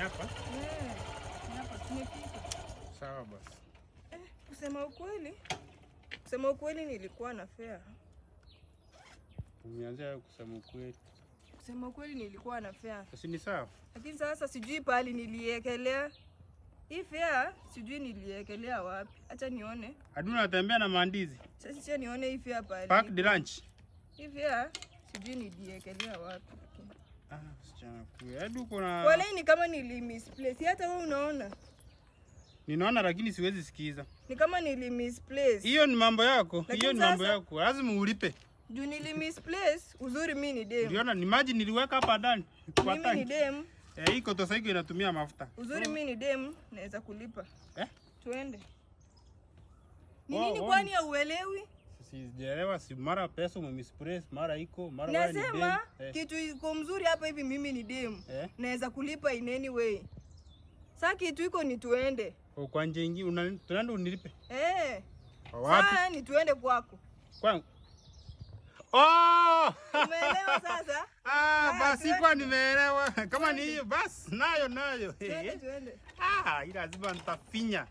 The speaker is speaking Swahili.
hapa? Ni hapa tumefika. Sawa basi. Kusema ukweli nilikuwa na fare. Umeanza kusema ukweli. Kusema ukweli nilikuwa na fare. Si ni sawa? Lakini sasa sijui pali niliekelea. Hii fare sijui niliekelea wapi. Acha nione. Hadi unatembea na maandizi. Sasa nione hii fare pali. Pack the lunch. Hii fare sijui niliekelea wapi. Sichana kule. Hadi uko na wale ni kama misplace. Hata wewe unaona. Ninaona lakini siwezi sikiza. Ni kama misplace. Hiyo ni mambo yako. Hiyo ni mambo yako. Lazima ulipe. Juu misplace, uzuri mimi ni dem. Uliona ni maji niliweka hapa ndani. Mimi ni dem. Hii kotosaiko inatumia mafuta. Uzuri mimi ni dem, naweza kulipa. Tuende. Ni nini kwani hauelewi? Sijaelewa, si mara pesa umemisplace, mara iko, mara wewe ni dem. Nasema kitu iko mzuri hapa hivi mimi ni dem. Naweza kulipa in any way. Sasa kitu iko ni tuende. Kwa nje nyingine tunaenda unilipe. Wapi? Sasa ni tuende kwako. Kwangu. Umeelewa sasa? Basi kwa nimeelewa. Kama ni hiyo basi nayo. Tuende. Ila lazima nitafinya.